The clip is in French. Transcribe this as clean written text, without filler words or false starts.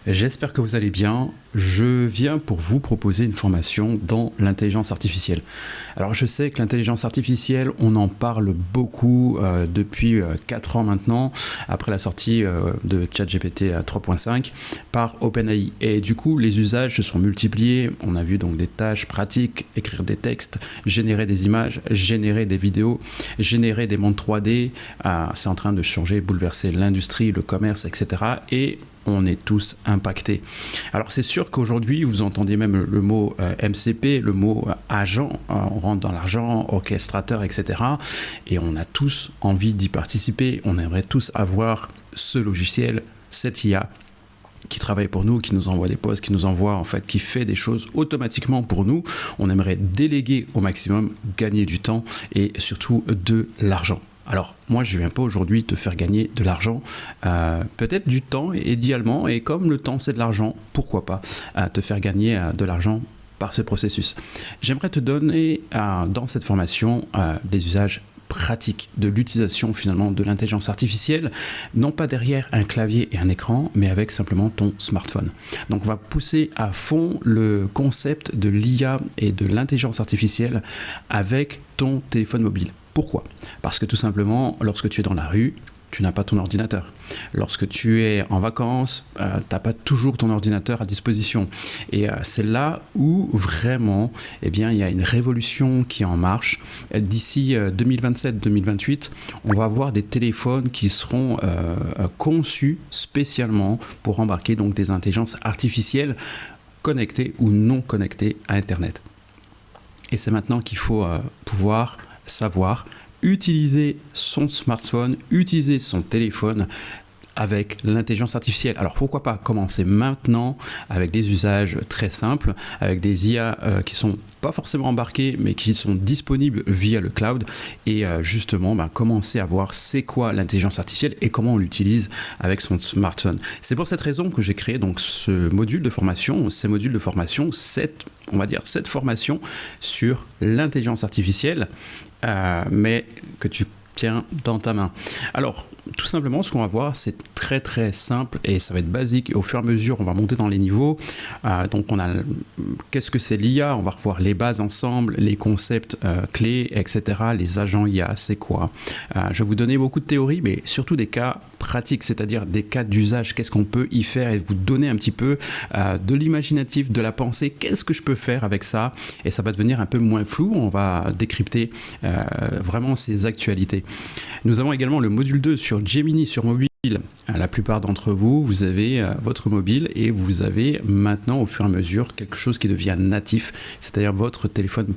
J'espère que vous allez bien. Je viens pour vous proposer une formation dans l'intelligence artificielle. Alors je sais que l'intelligence artificielle, on en parle beaucoup depuis 4 ans maintenant, après la sortie de ChatGPT 3.5 par OpenAI. Et du coup, les usages se sont multipliés. On a vu donc des tâches pratiques, écrire des textes, générer des images, générer des vidéos, générer des mondes 3D. C'est en train de changer, bouleverser l'industrie, le commerce, etc. Et on est tous impactés. Alors c'est sûr qu'aujourd'hui, vous entendez même le mot MCP, le mot agent, on rentre dans l'argent, orchestrateur, etc. Et on a tous envie d'y participer, on aimerait tous avoir ce logiciel, cette IA qui travaille pour nous, qui nous envoie des posts, qui nous envoie en fait, qui fait des choses automatiquement pour nous. On aimerait déléguer au maximum, gagner du temps et surtout de l'argent. Alors, moi, je ne viens pas aujourd'hui te faire gagner de l'argent, peut-être du temps, idéalement, et comme le temps, c'est de l'argent, pourquoi pas te faire gagner de l'argent par ce processus. J'aimerais te donner, dans cette formation, des usages pratique de l'utilisation finalement de l'intelligence artificielle, non pas derrière un clavier et un écran, mais avec simplement ton smartphone. Donc on va pousser à fond le concept de l'IA et de l'intelligence artificielle avec ton téléphone mobile. Pourquoi ? Parce que tout simplement, lorsque tu es dans la rue, tu n'as pas ton ordinateur. Lorsque tu es en vacances, tu n'as pas toujours ton ordinateur à disposition. Et c'est là où vraiment, eh bien, il y a une révolution qui est en marche. D'ici 2027-2028, on va avoir des téléphones qui seront conçus spécialement pour embarquer donc des intelligences artificielles connectées ou non connectées à Internet. Et c'est maintenant qu'il faut pouvoir savoir utiliser son smartphone, utiliser son téléphone avec l'intelligence artificielle. Alors pourquoi pas commencer maintenant avec des usages très simples, avec des IA qui sont pas forcément embarqués, mais qui sont disponibles via le cloud et justement commencer à voir c'est quoi l'intelligence artificielle et comment on l'utilise avec son smartphone. C'est pour cette raison que j'ai créé donc ce module de formation, cette formation sur l'intelligence artificielle, mais que tu tiens dans ta main. Alors, tout simplement, ce qu'on va voir, c'est très très simple et ça va être basique. Et au fur et à mesure, on va monter dans les niveaux. Donc, on a qu'est-ce que c'est l'IA ? On va revoir les bases ensemble, les concepts clés, etc. Les agents IA, c'est quoi ? Je vais vous donner beaucoup de théories, mais surtout des cas pratiques, c'est-à-dire des cas d'usage. Qu'est-ce qu'on peut y faire et vous donner un petit peu de l'imaginatif, de la pensée. Qu'est-ce que je peux faire avec ça ? Et ça va devenir un peu moins flou. On va décrypter vraiment ces actualités. Nous avons également le module 2 sur Gemini, sur mobile. La plupart d'entre vous, vous avez votre mobile et vous avez maintenant au fur et à mesure quelque chose qui devient natif, c'est-à-dire votre téléphone